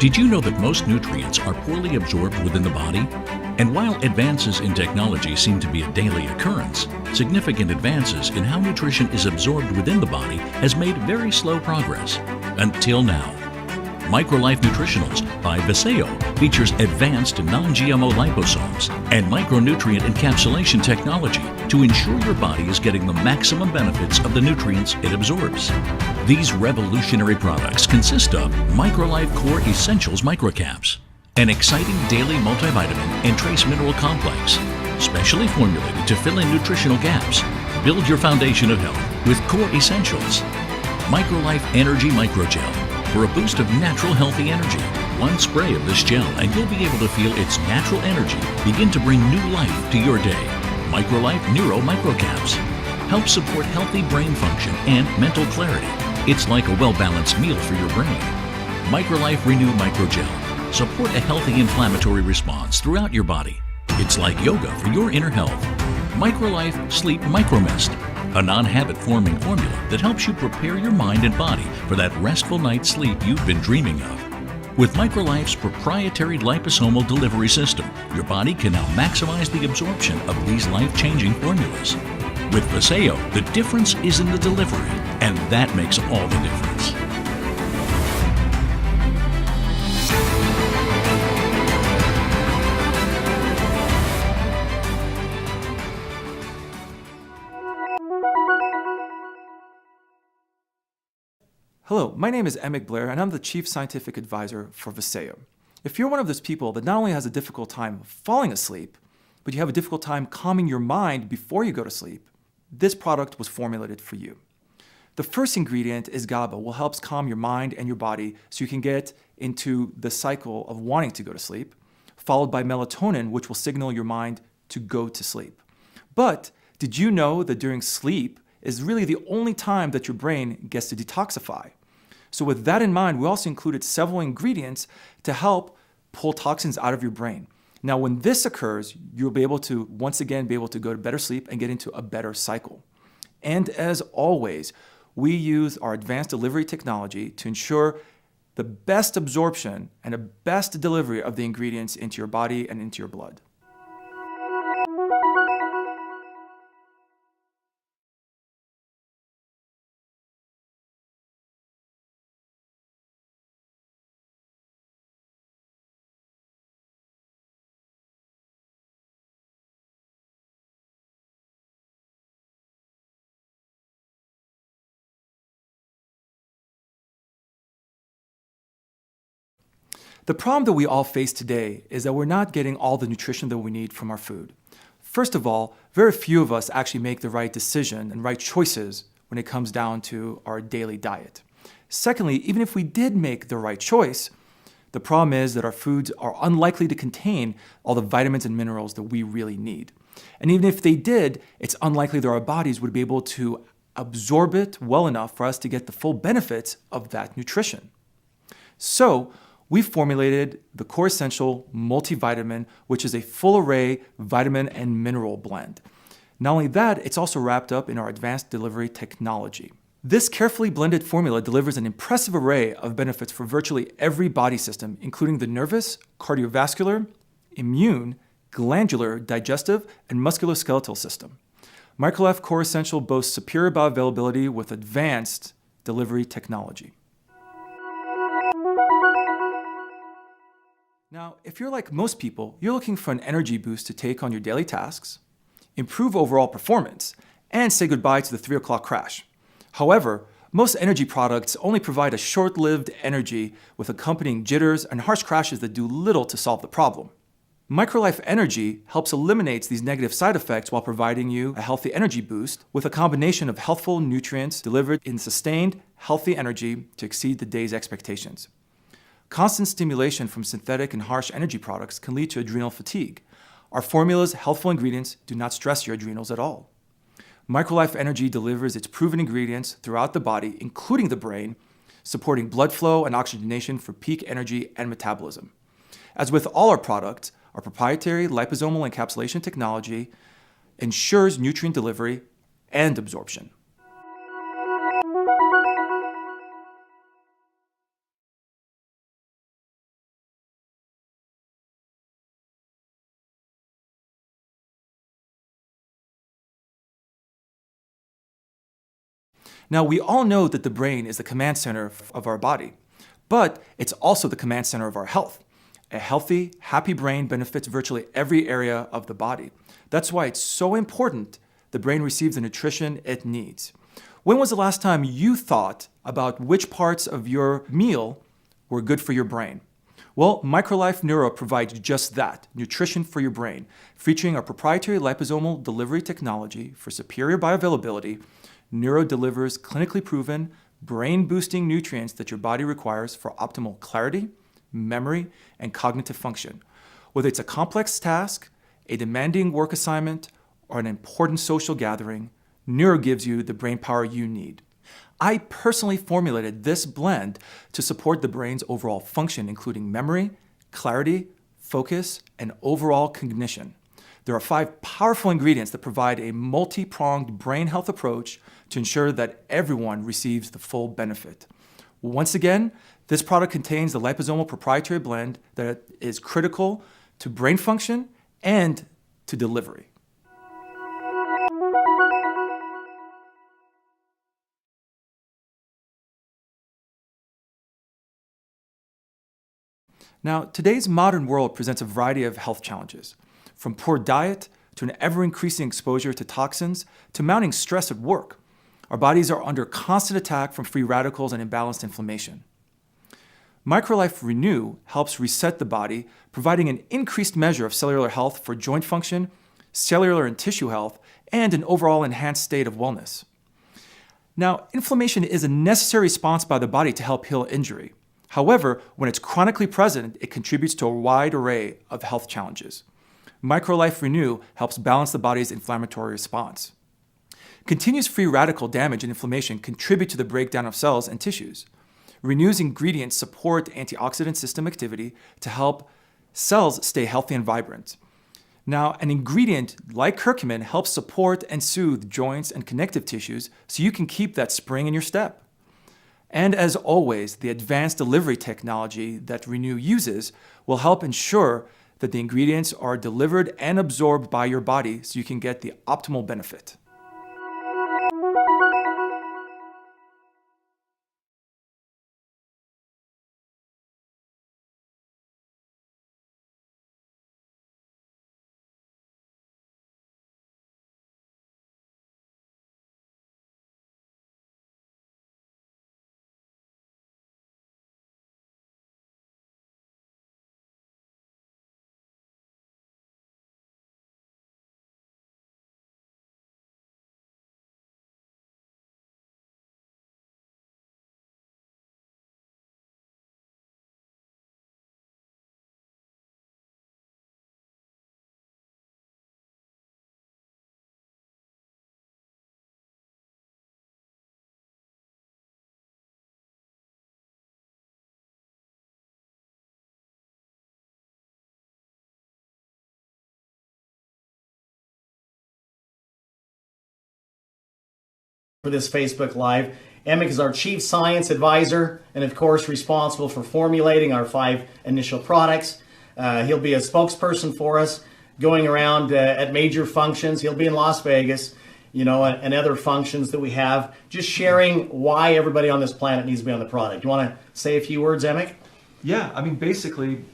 Did you know that most nutrients are poorly absorbed within the body? And while advances in technology seem to be a daily occurrence, significant advances in how nutrition is absorbed within the body has made very slow progress. Until now. MicroLife Nutritionals by Vasayo features advanced non-GMO liposomes and micronutrient encapsulation technology to ensure your body is getting the maximum benefits of the nutrients it absorbs. These revolutionary products consist of MicroLife Core Essentials Microcaps, an exciting daily multivitamin and trace mineral complex, specially formulated to fill in nutritional gaps. Build your foundation of health with Core Essentials. MicroLife Energy Microgel for a boost of natural healthy energy. One spray of this gel and you'll be able to feel its natural energy begin to bring new life to your day. MicroLife Neuro Microcaps help support healthy brain function and mental clarity. It's like a well-balanced meal for your brain. MicroLife Renew Microgel support a healthy inflammatory response throughout your body. It's like yoga for your inner health. MicroLife Sleep Micromist, a non-habit forming formula that helps you prepare your mind and body for that restful night's sleep you've been dreaming of. With MicroLife's proprietary liposomal delivery system, your body can now maximize the absorption of these life-changing formulas. With Vasayo, the difference is in the delivery, and that makes all the difference. Hello, my name is Emek Blair, and I'm the Chief Scientific Advisor for Vasayo. If you're one of those people that not only has a difficult time falling asleep, but you have a difficult time calming your mind before you go to sleep, this product was formulated for you. The first ingredient is GABA, which helps calm your mind and your body so you can get into the cycle of wanting to go to sleep, followed by melatonin, which will signal your mind to go to sleep. But did you know that during sleep is really the only time that your brain gets to detoxify? So with that in mind, we also included several ingredients to help pull toxins out of your brain. Now, when this occurs, you'll be able to, once again, be able to go to better sleep and get into a better cycle. And as always, we use our advanced delivery technology to ensure the best absorption and the best delivery of the ingredients into your body and into your blood. The problem that we all face today is that we're not getting all the nutrition that we need from our food. First of all, very few of us actually make the right decision and right choices when it comes down to our daily diet. Secondly, even if we did make the right choice, the problem is that our foods are unlikely to contain all the vitamins and minerals that we really need. And even if they did, it's unlikely that our bodies would be able to absorb it well enough for us to get the full benefits of that nutrition. So, we've formulated the Core Essential Multivitamin, which is a full array vitamin and mineral blend. Not only that, it's also wrapped up in our advanced delivery technology. This carefully blended formula delivers an impressive array of benefits for virtually every body system, including the nervous, cardiovascular, immune, glandular, digestive, and musculoskeletal system. MicroLife Core Essential boasts superior bioavailability with advanced delivery technology. Now, if you're like most people, you're looking for an energy boost to take on your daily tasks, improve overall performance, and say goodbye to the 3 o'clock crash. However, most energy products only provide a short-lived energy with accompanying jitters and harsh crashes that do little to solve the problem. MicroLife Energy helps eliminate these negative side effects while providing you a healthy energy boost with a combination of healthful nutrients delivered in sustained, healthy energy to exceed the day's expectations. Constant stimulation from synthetic and harsh energy products can lead to adrenal fatigue. Our formula's healthful ingredients do not stress your adrenals at all. MicroLife Energy delivers its proven ingredients throughout the body, including the brain, supporting blood flow and oxygenation for peak energy and metabolism. As with all our products, our proprietary liposomal encapsulation technology ensures nutrient delivery and absorption. Now, we all know that the brain is the command center of our body, but it's also the command center of our health. A healthy, happy brain benefits virtually every area of the body. That's why it's so important the brain receives the nutrition it needs. When was the last time you thought about which parts of your meal were good for your brain? Well, MicroLife Neuro provides just that, nutrition for your brain. Featuring our proprietary liposomal delivery technology for superior bioavailability, Neuro delivers clinically proven, brain-boosting nutrients that your body requires for optimal clarity, memory, and cognitive function. Whether it's a complex task, a demanding work assignment, or an important social gathering, Neuro gives you the brain power you need. I personally formulated this blend to support the brain's overall function, including memory, clarity, focus, and overall cognition. There are 5 powerful ingredients that provide a multi-pronged brain health approach to ensure that everyone receives the full benefit. Once again, this product contains the liposomal proprietary blend that is critical to brain function and to delivery. Now, today's modern world presents a variety of health challenges, from poor diet to an ever-increasing exposure to toxins to mounting stress at work. Our bodies are under constant attack from free radicals and imbalanced inflammation. MicroLife Renew helps reset the body, providing an increased measure of cellular health for joint function, cellular and tissue health, and an overall enhanced state of wellness. Now, inflammation is a necessary response by the body to help heal injury. However, when it's chronically present, it contributes to a wide array of health challenges. MicroLife Renew helps balance the body's inflammatory response. Continuous free radical damage and inflammation contribute to the breakdown of cells and tissues. Renew's ingredients support antioxidant system activity to help cells stay healthy and vibrant. Now, an ingredient like curcumin helps support and soothe joints and connective tissues so you can keep that spring in your step. And as always, the advanced delivery technology that Renew uses will help ensure that the ingredients are delivered and absorbed by your body so you can get the optimal benefit. For this Facebook Live. Emek is our Chief Science Advisor and, of course, responsible for formulating our 5 initial products. He'll be a spokesperson for us going around at major functions. He'll be in Las Vegas, and other functions that we have, just sharing why everybody on this planet needs to be on the product. You want to say a few words, Emek? Yeah, basically,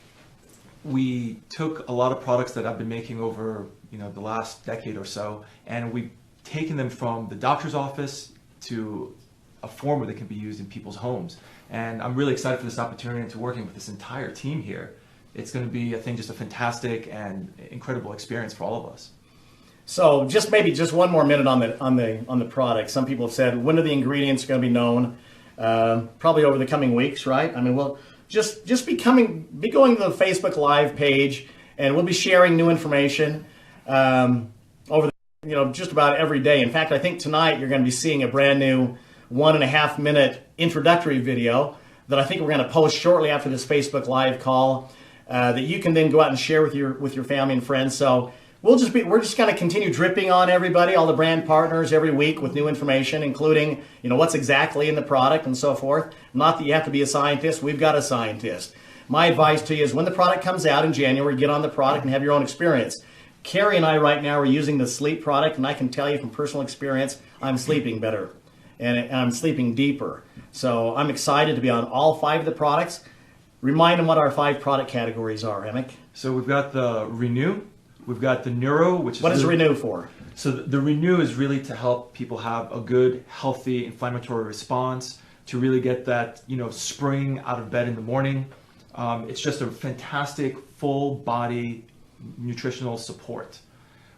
we took a lot of products that I've been making over, the last decade or so, and we've taken them from the doctor's office to a form where they can be used in people's homes. And I'm really excited for this opportunity and to working with this entire team here. It's going to be, I think, just a fantastic and incredible experience for all of us. So just one more minute on the product. Some people have said, when are the ingredients going to be known? Probably over the coming weeks, right? We'll just be going to the Facebook Live page, and we'll be sharing new information over just about every day. In fact, I think tonight you're going to be seeing a brand new 1.5 minute introductory video that I think we're going to post shortly after this Facebook Live call that you can then go out and share with your family and friends. So we're just going to continue dripping on everybody, all the brand partners every week with new information, including what's exactly in the product and so forth. Not that you have to be a scientist. We've got a scientist. My advice to you is when the product comes out in January, get on the product and have your own experience. Carrie and I right now are using the sleep product, and I can tell you from personal experience, I'm sleeping better. and I'm sleeping deeper. So I'm excited to be on all 5 of the products. Remind them what our 5 product categories are, Emek. So we've got the Renew, we've got the Neuro, which is... What is Renew for? So the Renew is really to help people have a good, healthy inflammatory response, to really get that, spring out of bed in the morning. It's just a fantastic full body nutritional support.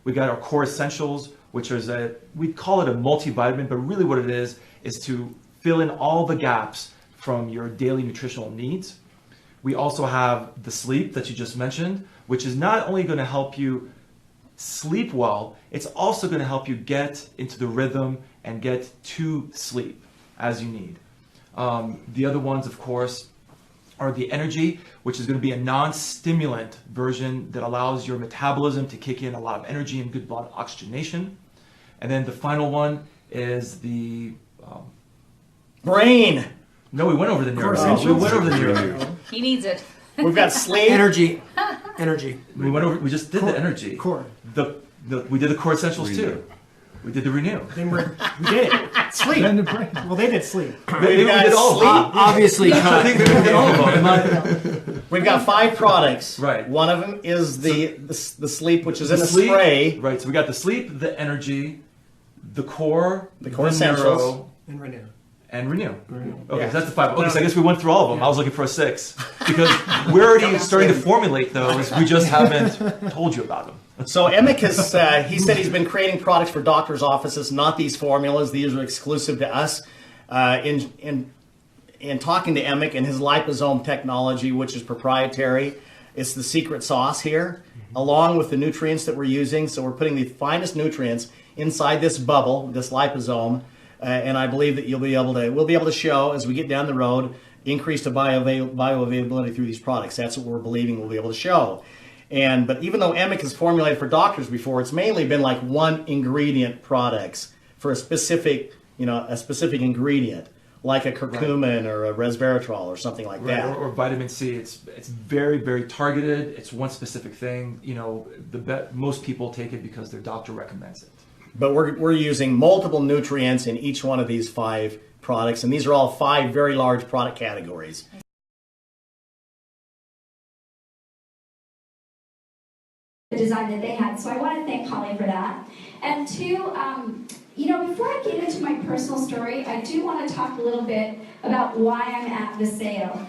We got our Core Essentials, which is we call it a multivitamin, but really what it is to fill in all the gaps from your daily nutritional needs. We also have the Sleep that you just mentioned, which is not only going to help you sleep well, it's also going to help you get into the rhythm and get to sleep as you need. The other ones, of course, are the Energy, which is going to be a non-stimulant version that allows your metabolism to kick in a lot of energy and good blood oxygenation. And then the final one is the... Brain! No, we went over the Neuro. We went over the Neuro. He needs it. We've got Sleep. Energy. We just did the Energy. Core. We did the Core Essentials too. We did the Renew. We did. Sleep. Well, they did sleep. We did all of them. Obviously, I think we did all of them. We've got 5 products. Right. One of them is the Sleep, which is in a Sleep, spray. Right. So we got the Sleep, the Energy, the Core, The Core Essentials. Neuro, and Renew. and Renew. Okay, Yeah. so that's the 5. Okay, so I guess we went through all of them. I was looking for a 6 because we're already starting to formulate those. We just haven't told you about them. So Emek has, he said he's been creating products for doctors' offices, not these formulas. These are exclusive to us. In talking to Emek and his liposome technology, which is proprietary, it's the secret sauce here, along with the nutrients that we're using. So we're putting the finest nutrients inside this bubble, this liposome, and I believe that we'll be able to show as we get down the road increased bioavailability through these products. That's what we're believing we'll be able to show. But even though Emek has formulated for doctors before, it's mainly been like one ingredient products for a specific ingredient, like a curcumin or a resveratrol or something like that. Or vitamin C. It's very, very targeted. It's one specific thing. Most people take it because their doctor recommends it. But we're using multiple nutrients in each one of these 5 products, and these are all 5 very large product categories. The design that they had. So I want to thank Holly for that. And 2, before I get into my personal story, I do want to talk a little bit about why I'm at Vasayo.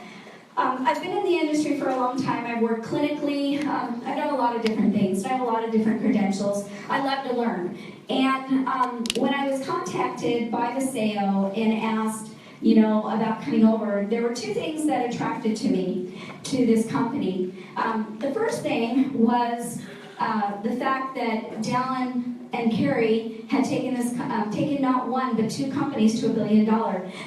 I've been in the industry for a long time. I've worked clinically. I've done a lot of different things. I have a lot of different credentials. I love to learn. And when I was contacted by Vasayo and asked, about coming over, there were 2 things that attracted to me to this company. The first thing was the fact that Dallin and Carrie had taken not 1 but 2 companies to $1 billion.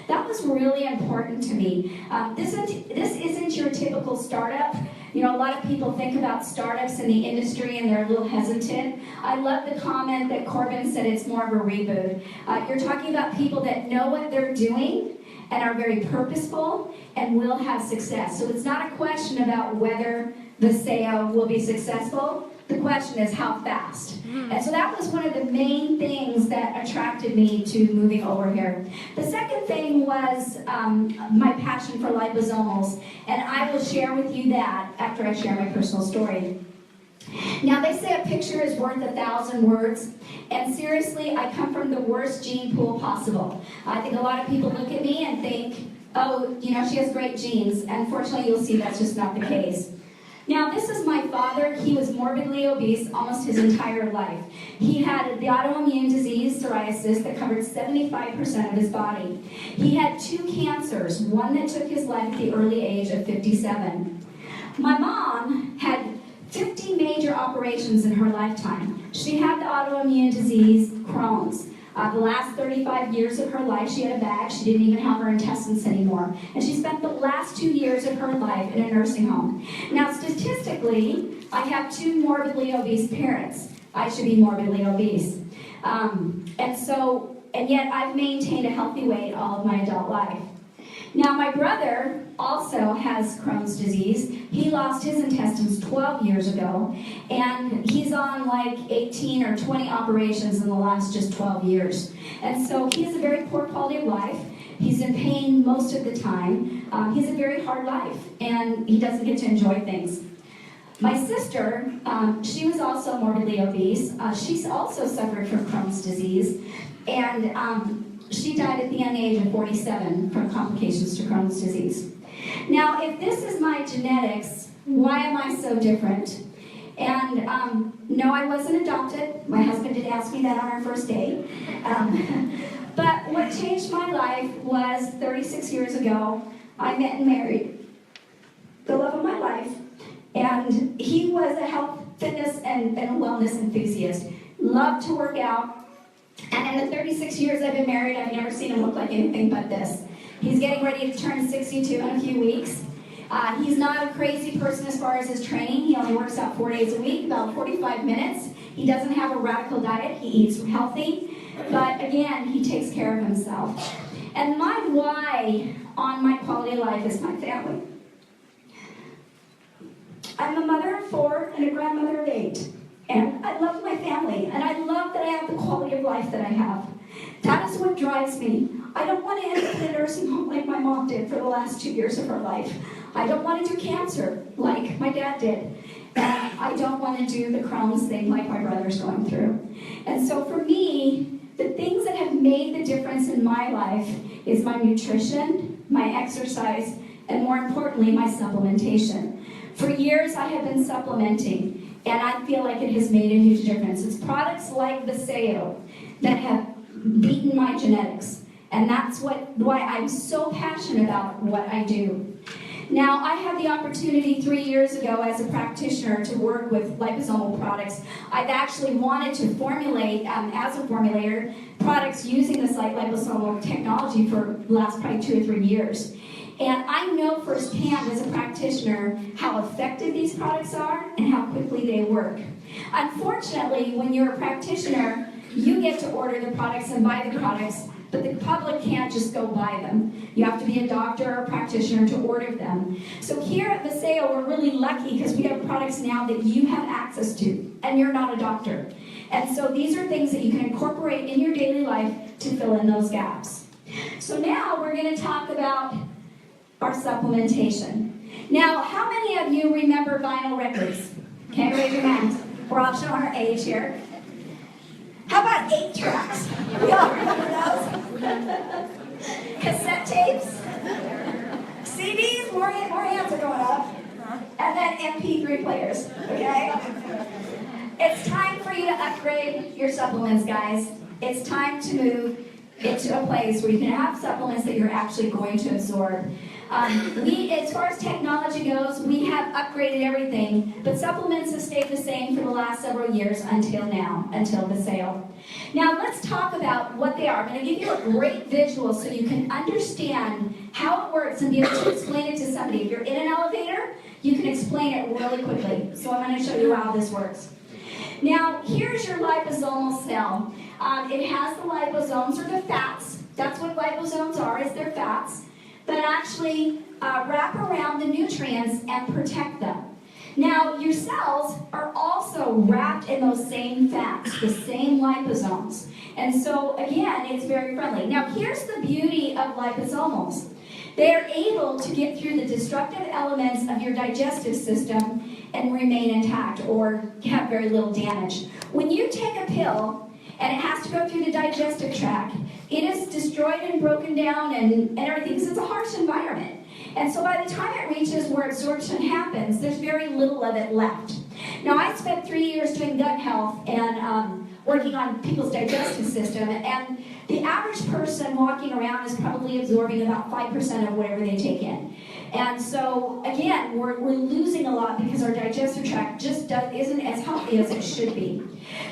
That was really important to me. This isn't your typical startup. A lot of people think about startups in the industry and they're a little hesitant. I love the comment that Corbin said it's more of a reboot. You're talking about people that know what they're doing and are very purposeful and will have success. So it's not a question about whether Vasayo will be successful. The question is how fast. And so that was one of the main things that attracted me to moving over here. The second thing was my passion for liposomals, and I will share with you that after I share my personal story. Now, they say a picture is worth 1,000 words, and seriously, I come from the worst gene pool possible. I think a lot of people look at me and think, oh, she has great genes. Unfortunately, you'll see that's just not the case. Now, this is my father. He was morbidly obese almost his entire life. He had the autoimmune disease, psoriasis, that covered 75% of his body. He had 2 cancers, one that took his life at the early age of 57. My mom had 50 major operations in her lifetime. She had the autoimmune disease, Crohn's. The last 35 years of her life, she had a bag. She didn't even have her intestines anymore. And she spent the last 2 years of her life in a nursing home. Now, statistically, I have 2 morbidly obese parents. I should be morbidly obese. And yet I've maintained a healthy weight all of my adult life. Now, my brother also has Crohn's disease. He lost his intestines 12 years ago, and he's on like 18 or 20 operations in the last just 12 years. And so he has a very poor quality of life. He's in pain most of the time. He has a very hard life, and he doesn't get to enjoy things. My sister, she was also morbidly obese. She's also suffered from Crohn's disease, and she died at the young age of 47 from complications to Crohn's disease. Now, if this is my genetics, why am I so different? And no, I wasn't adopted. My husband did ask me that on our first date. But what changed my life was 36 years ago, I met and married the love of my life. And he was a health, fitness, and wellness enthusiast. Loved to work out. And in the 36 years I've been married, I've never seen him look like anything but this. He's getting ready to turn 62 in a few weeks. He's not a crazy person as far as his training. He only works out 4 days a week, about 45 minutes. He doesn't have a radical diet. He eats healthy. But again, he takes care of himself. And my why on my quality of life is my family. I'm a mother of 4 and a grandmother of 8. And I love my family, and I love that I have the quality of life that I have. That is what drives me. I don't want to end up in a nursing home like my mom did for the last 2 years of her life. I don't want to do cancer like my dad did. And I don't want to do the Crohn's thing like my brother's going through. And so for me, the things that have made the difference in my life is my nutrition, my exercise, and more importantly, my supplementation. For years, I have been supplementing. And I feel like it has made a huge difference. It's products like Vasayo that have beaten my genetics. And that's why I'm so passionate about what I do. Now, I had the opportunity 3 years ago as a practitioner to work with liposomal products. I've actually wanted to formulate, as a formulator, products using this liposomal technology for the last probably 2 or 3 years. And I know firsthand as a practitioner how effective these products are and how quickly they work. Unfortunately, when you're a practitioner, you get to order the products and buy the products, but the public can't just go buy them. You have to be a doctor or a practitioner to order them. So here at Vasayo, we're really lucky because we have products now that you have access to, and you're not a doctor. And so these are things that you can incorporate in your daily life to fill in those gaps. So now we're going to talk about our supplementation. Now, how many of you remember vinyl records? Okay, raise your hand. We're all showing our age here. How about 8 tracks? We all remember those? Cassette tapes? CDs? More hands are going up. And then MP3 players, okay? It's time for you to upgrade your supplements, guys. It's time to move into a place where you can have supplements that you're actually going to absorb. As far as technology goes, we have upgraded everything, but supplements have stayed the same for the last several years until now, until Vasayo. Now let's talk about what they are. I'm going to give you a great visual so you can understand how it works and be able to explain it to somebody. If you're in an elevator, you can explain it really quickly. So I'm going to show you how this works. Now, here's your liposomal cell. It has the liposomes, or the fats. That's what liposomes are, is they're fats that actually wrap around the nutrients and protect them. Now, your cells are also wrapped in those same fats, the same liposomes. And so, again, it's very friendly. Now, here's the beauty of liposomals. They are able to get through the destructive elements of your digestive system and remain intact or have very little damage. When you take a pill and it has to go through the digestive tract, it is destroyed and broken down and everything because it's a harsh environment. And so by the time it reaches where absorption happens, there's very little of it left. Now, I spent 3 years doing gut health and working on people's digestive system, and the average person walking around is probably absorbing about 5% of whatever they take in. And so, again, we're losing a lot because our digestive tract just isn't as healthy as it should be.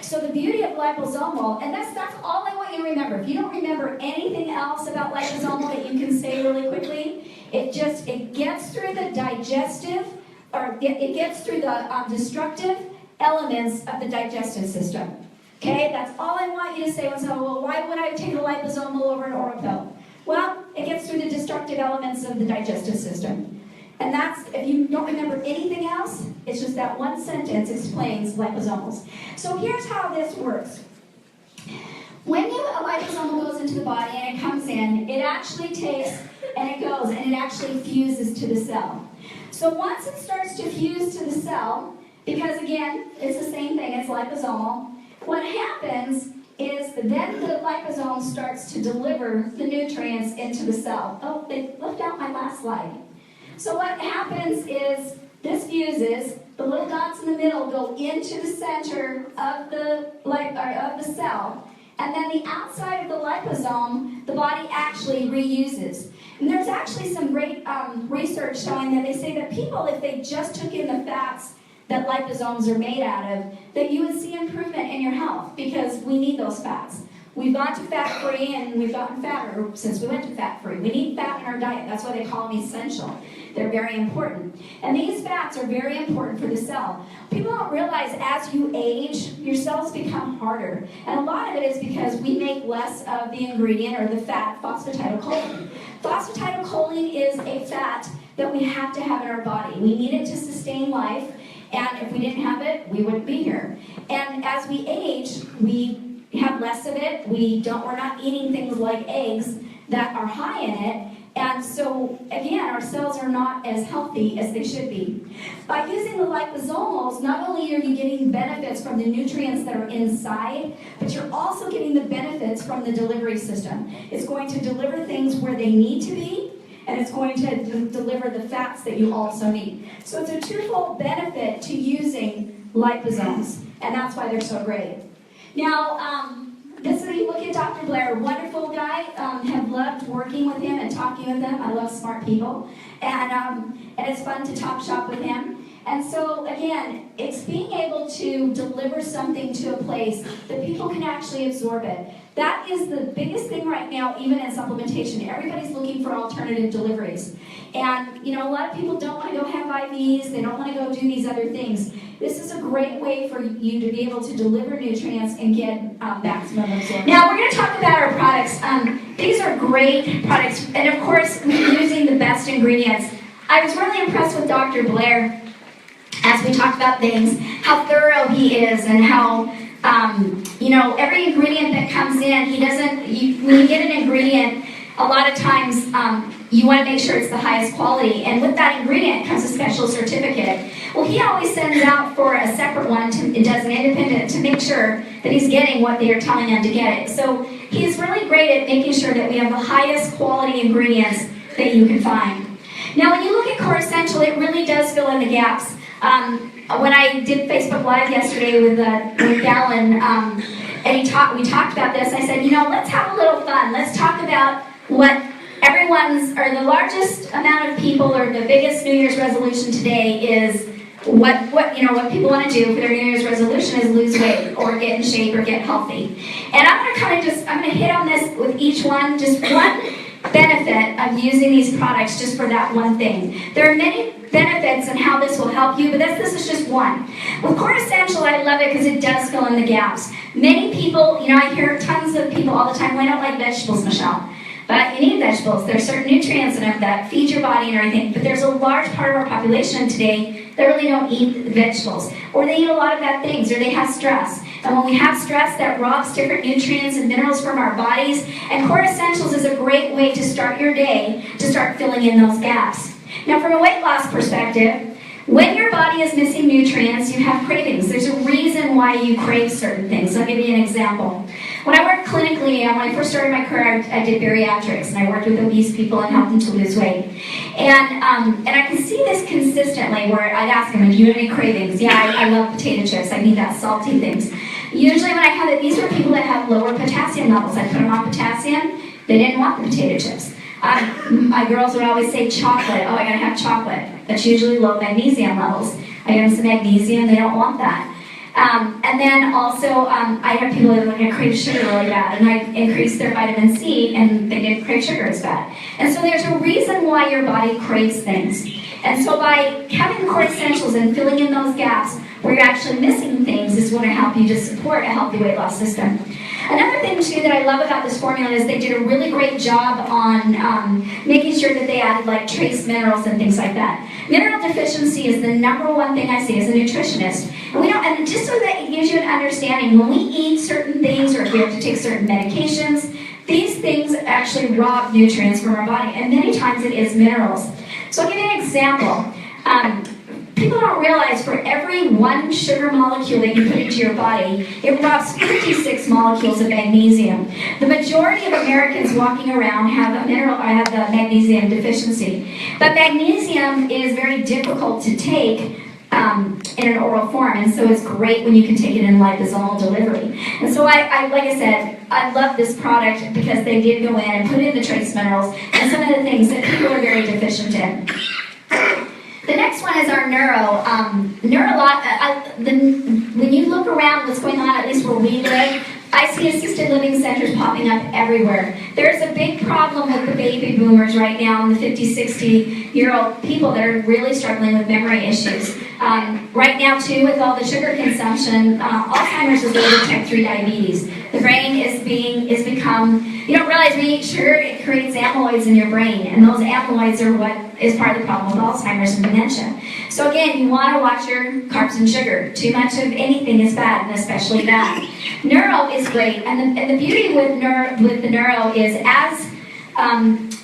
So the beauty of liposomal, and that's all I want you to remember. If you don't remember anything else about liposomal that you can say really quickly, it gets through the digestive, or it gets through the destructive elements of the digestive system. Okay, that's all I want you to say. So, well, why would I take a liposomal over an oral pill? Well, it gets through the destructive elements of the digestive system. And that's, if you don't remember anything else, it's just that one sentence explains liposomals. So here's how this works. When a liposomal goes into the body and it comes in, it actually takes and it goes and it actually fuses to the cell. So once it starts to fuse to the cell, because again, it's the same thing, it's liposomal, what happens is then the liposome starts to deliver the nutrients into the cell. Oh, they left out my last slide. So what happens is this fuses, the little dots in the middle go into the center of the cell, and then the outside of the liposome, the body actually reuses. And there's actually some great research showing that they say that people, if they just took in the fats that liposomes are made out of, that you would see improvement in your health, because we need those fats. We've gone to fat-free and we've gotten fatter since we went to fat-free. We need fat in our diet. That's why they call them essential. They're very important. And these fats are very important for the cell. People don't realize as you age, your cells become harder. And a lot of it is because we make less of the ingredient or the fat, phosphatidylcholine. Phosphatidylcholine is a fat that we have to have in our body. We need it to sustain life. And if we didn't have it, we wouldn't be here. And as we age, we have less of it. We're not eating things like eggs that are high in it. And so, again, our cells are not as healthy as they should be. By using the liposomals, not only are you getting benefits from the nutrients that are inside, but you're also getting the benefits from the delivery system. It's going to deliver things where they need to be, and it's going to deliver the fats that you also need. So it's a twofold benefit to using liposomes, and that's why they're so great. Now, this is, you look at Dr. Blair, wonderful guy, have loved working with him and talking with him. I love smart people, and it's fun to talk shop with him. And so, again, it's being able to deliver something to a place that people can actually absorb it. That is the biggest thing right now, even in supplementation. Everybody's looking for alternative deliveries. And, a lot of people don't want to go have IVs. They don't want to go do these other things. This is a great way for you to be able to deliver nutrients and get maximum absorption. Now, we're going to talk about our products. These are great products. And, of course, using the best ingredients. I was really impressed with Dr. Blair as we talked about things, how thorough he is and how, every ingredient that comes in, when you get an ingredient, a lot of times you want to make sure it's the highest quality. And with that ingredient comes a special certificate. Well, he always sends out for a separate one, it does an independent, to make sure that he's getting what they are telling him to get it. So he's really great at making sure that we have the highest quality ingredients that you can find. Now, when you look at Core Essential, it really does fill in the gaps. When I did Facebook Live yesterday with Dallin, and we talked about this, I said, let's have a little fun. Let's talk about what the largest amount of people, or the biggest New Year's resolution today is what people want to do for their New Year's resolution is lose weight or get in shape or get healthy. And I'm going to hit on this with each one, just one benefit of using these products just for that one thing. There are many benefits and how this will help you, but this is just one. With Core Essential, I love it because it does fill in the gaps. Many people, I hear tons of people all the time, well, I don't like vegetables, Michelle. But you need vegetables. There's certain nutrients in them that feed your body and everything, but there's a large part of our population today that really don't eat vegetables. Or they eat a lot of bad things, or they have stress. And when we have stress, that robs different nutrients and minerals from our bodies. And Core Essentials is a great way to start your day, to start filling in those gaps. Now, from a weight loss perspective, when your body is missing nutrients, you have cravings. There's a reason why you crave certain things. I'll give you an example. When I worked clinically, when I first started my career, I did bariatrics, and I worked with obese people and helped them to lose weight. And I can see this consistently, where I'd ask them, do you have any cravings? Yeah, I love potato chips. I need that salty things. Usually when I have it, these were people that have lower potassium levels. I put them on potassium. They didn't want the potato chips. My girls would always say chocolate. Oh, I gotta have chocolate. That's usually low magnesium levels. I give them some magnesium. They don't want that. And then also, I have people that are going to crave sugar really bad, and I increased their vitamin C, and they didn't crave sugar as bad. And so there's a reason why your body craves things. And so by having the Core Essentials and filling in those gaps where you're actually missing things is going to help you to support a healthy weight loss system. Another thing too that I love about this formula is they did a really great job on making sure that they added like trace minerals and things like that. Mineral deficiency is the #1 thing I see as a nutritionist. And just so that it gives you an understanding, when we eat certain things or if we have to take certain medications, these things actually rob nutrients from our body, and many times it is minerals. So I'll give you an example. People don't realize for every 1 sugar molecule that you put into your body, it robs 56 molecules of magnesium. The majority of Americans walking around have a magnesium deficiency. But magnesium is very difficult to take in an oral form, and so it's great when you can take it in liposomal delivery. And so I like I said, I love this product because they did go in and put in the trace minerals and some of the things that people are very deficient in. The next one is our Neuro. When you look around what's going on, at least where we live, I see assisted living centers popping up everywhere. There's a big problem with the baby boomers right now and the 50, 60-year-old people that are really struggling with memory issues. Right now, too, with all the sugar consumption, Alzheimer's is over type 3 diabetes. The brain is become, you don't realize when you eat sugar, it creates amyloids in your brain, and those amyloids are what is part of the problem with Alzheimer's and dementia. So again, you want to watch your carbs and sugar. Too much of anything is bad, and especially that. Neuro is great, and the beauty with the Neuro is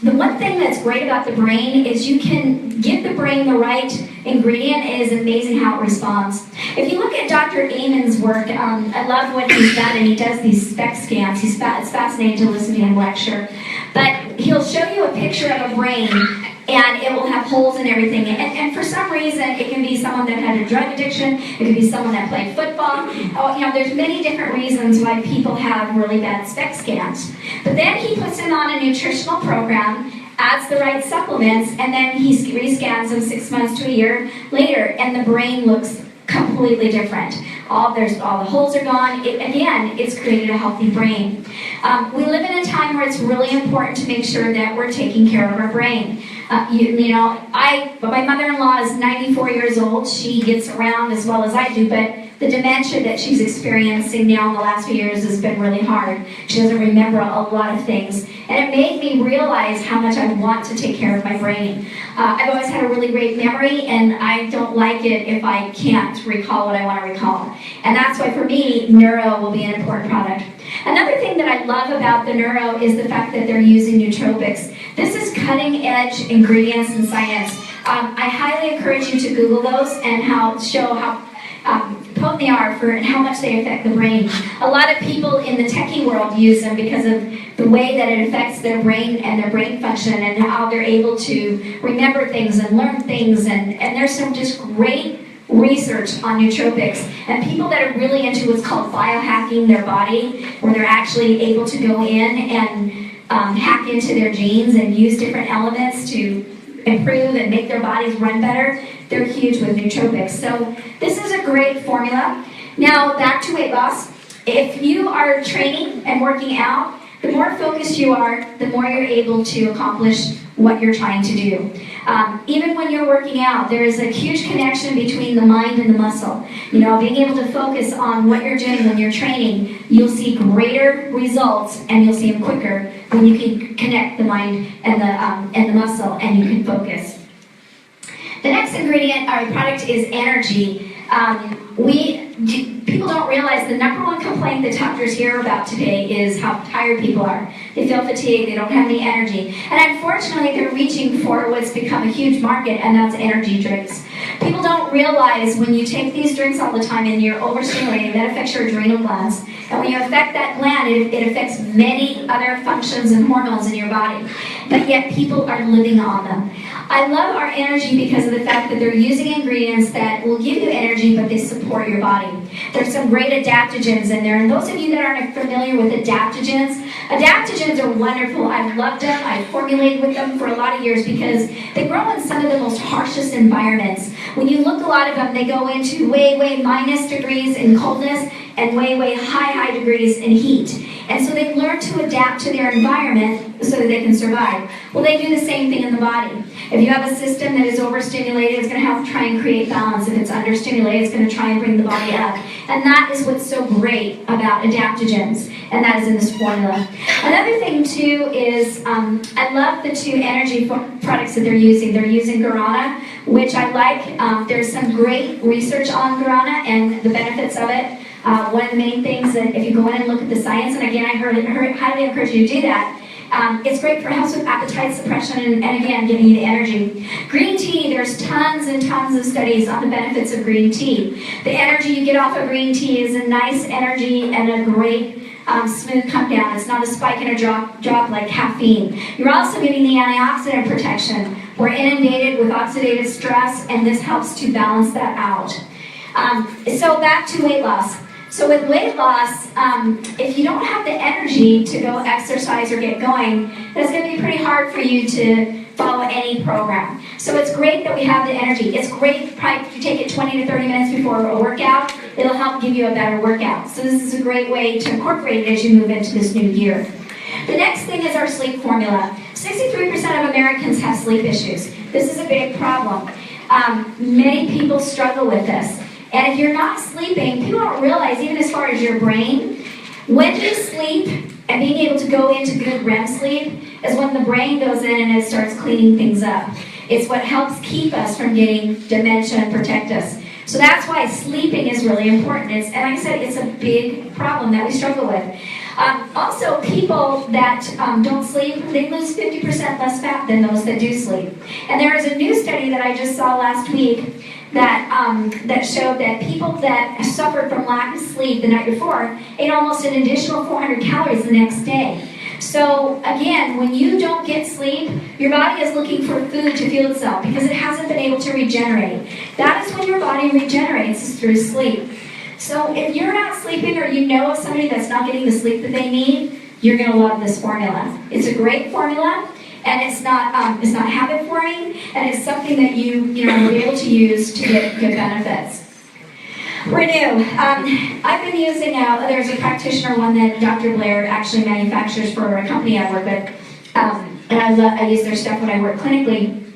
the one thing that's great about the brain is you can give the brain the right ingredient. It is amazing how it responds. If you look at Dr. Amen's work, I love what he's done, and he does these SPECT scans. It's fascinating to listen to him lecture. But he'll show you a picture of a brain, and it will have holes and everything. And for some reason, it can be someone that had a drug addiction. It could be someone that played football. There's many different reasons why people have really bad SPECT scans. But then he puts them on a nutritional program, adds the right supplements, and then he rescans them 6 months to a year later, and the brain looks completely different. All the holes are gone. It's created a healthy brain. We live in a time where it's really important to make sure that we're taking care of our brain. My mother-in-law is 94 years old. She gets around as well as I do, but the dementia that she's experiencing now in the last few years has been really hard. She doesn't remember a lot of things. And it made me realize how much I want to take care of my brain. I've always had a really great memory, and I don't like it if I can't recall what I want to recall. And that's why, for me, Neuro will be an important product. Another thing that I love about the Neuro is the fact that they're using nootropics. This is cutting-edge ingredients and science. I highly encourage you to Google those and show how potent they are and how much they affect the brain. A lot of people in the techie world use them because of the way that it affects their brain and their brain function and how they're able to remember things and learn things. And there's some just great research on nootropics, and people that are really into what's called biohacking their body, where they're actually able to go in and hack into their genes and use different elements to improve and make their bodies run better. They're huge with nootropics. So this is a great formula. Now back to weight loss. If you are training and working out, the more focused you are, the more you're able to accomplish what you're trying to do. Even when you're working out, there is a huge connection between the mind and the muscle. Being able to focus on what you're doing when you're training, you'll see greater results, and you'll see them quicker when you can connect the mind and the muscle, and you can focus. The next ingredient or product is energy. People don't realize the #1 complaint that doctors hear about today is how tired people are. They feel fatigued, they don't have any energy. And unfortunately, they're reaching for what's become a huge market, and that's energy drinks. People don't realize when you take these drinks all the time and you're overstimulating, that affects your adrenal glands. And when you affect that gland, it affects many other functions and hormones in your body. But yet people are living on them. I love our energy because of the fact that they're using ingredients that will give you energy, but they support your body. There's some great adaptogens in there. And those of you that aren't familiar with adaptogens are wonderful. I've loved them. I've formulated with them for a lot of years because they grow in some of the most harshest environments. When you look a lot of them, they go into way minus degrees in coldness, and way high degrees in heat. And so they learn to adapt to their environment so that they can survive. Well, they do the same thing in the body. If you have a system that is overstimulated, it's going to have to try and create balance. If it's understimulated, it's going to try and bring the body up. And that is what's so great about adaptogens, and that is in this formula. Another thing, too, is I love the 2 energy products that they're using. They're using guarana, which I like. There's some great research on guarana and the benefits of it. One of the main things that if you go in and look at the science, and again, I highly encourage you to do that, it's great for helps with appetite suppression and again, giving you the energy. Green tea, there's tons and tons of studies on the benefits of green tea. The energy you get off of green tea is a nice energy and a great smooth come down. It's not a spike and a drop like caffeine. You're also getting the antioxidant protection. We're inundated with oxidative stress, and this helps to balance that out. So back to weight loss. So with weight loss, if you don't have the energy to go exercise or get going, it's going to be pretty hard for you to follow any program. So it's great that we have the energy. It's great probably if you take it 20 to 30 minutes before a workout, it'll help give you a better workout. So this is a great way to incorporate it as you move into this new year. The next thing is our sleep formula. 63% of Americans have sleep issues. This is a big problem. Many people struggle with this. And if you're not sleeping, people don't realize, even as far as your brain, when you sleep and being able to go into good REM sleep is when the brain goes in and it starts cleaning things up. It's what helps keep us from getting dementia and protect us. So that's why sleeping is really important. And like I said, it's a big problem that we struggle with. Also, people that don't sleep, they lose 50% less fat than those that do sleep. And there is a new study that I just saw last week that showed that people that suffered from lack of sleep the night before ate almost an additional 400 calories the next day. So again, when you don't get sleep, your body is looking for food to fuel itself because it hasn't been able to regenerate. That is when your body regenerates, is through sleep. So if you're not sleeping or you know of somebody that's not getting the sleep that they need, you're going to love this formula. It's a great formula. And it's not habit forming, and it's something that you will be able to use to get good benefits. Renew. I've been using, there's a practitioner one that Dr. Blair actually manufactures for a company I work with, and I use their stuff when I work clinically,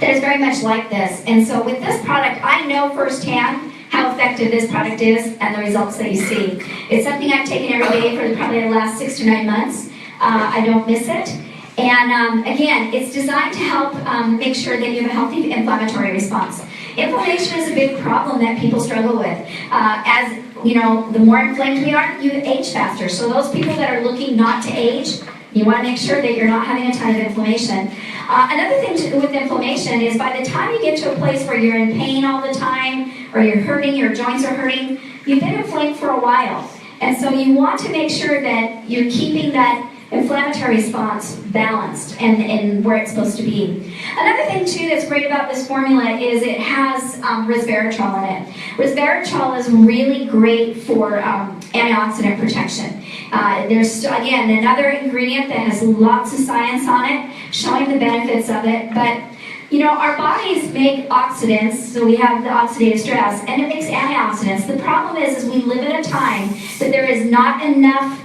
that is very much like this. And so with this product, I know firsthand how effective this product is and the results that you see. It's something I've taken every day for probably the last 6 to 9 months. I don't miss it. And again, it's designed to help make sure that you have a healthy inflammatory response. Inflammation is a big problem that people struggle with. As you know, the more inflamed we are, you age faster. So those people that are looking not to age, you want to make sure that you're not having a ton of inflammation. Another thing with inflammation is by the time you get to a place where you're in pain all the time, or you're hurting, your joints are hurting, you've been inflamed for a while. And so you want to make sure that you're keeping that inflammatory response balanced and where it's supposed to be. Another thing too that's great about this formula is it has resveratrol in it. Resveratrol is really great for antioxidant protection. There's again another ingredient that has lots of science on it showing the benefits of it, but you know, our bodies make oxidants, so we have the oxidative stress, and it makes antioxidants. The problem is we live in a time that there is not enough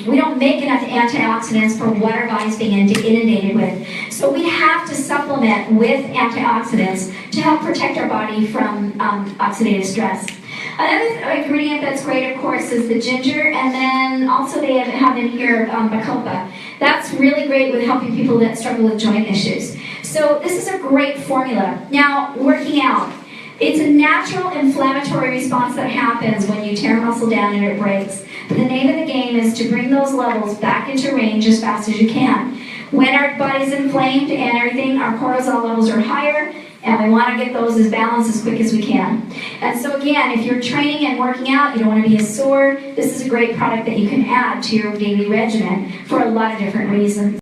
we don't make enough antioxidants for what our body's being inundated with. So we have to supplement with antioxidants to help protect our body from oxidative stress. Another ingredient that's great, of course, is the ginger, and then also they have in here bacopa. That's really great with helping people that struggle with joint issues. So this is a great formula. Now, working out. It's a natural inflammatory response that happens when you tear a muscle down and it breaks. But the name of the game is to bring those levels back into range as fast as you can. When our body's inflamed and everything, our cortisol levels are higher, and we want to get those as balanced as quick as we can. And so again, if you're training and working out, you don't want to be as sore, this is a great product that you can add to your daily regimen for a lot of different reasons.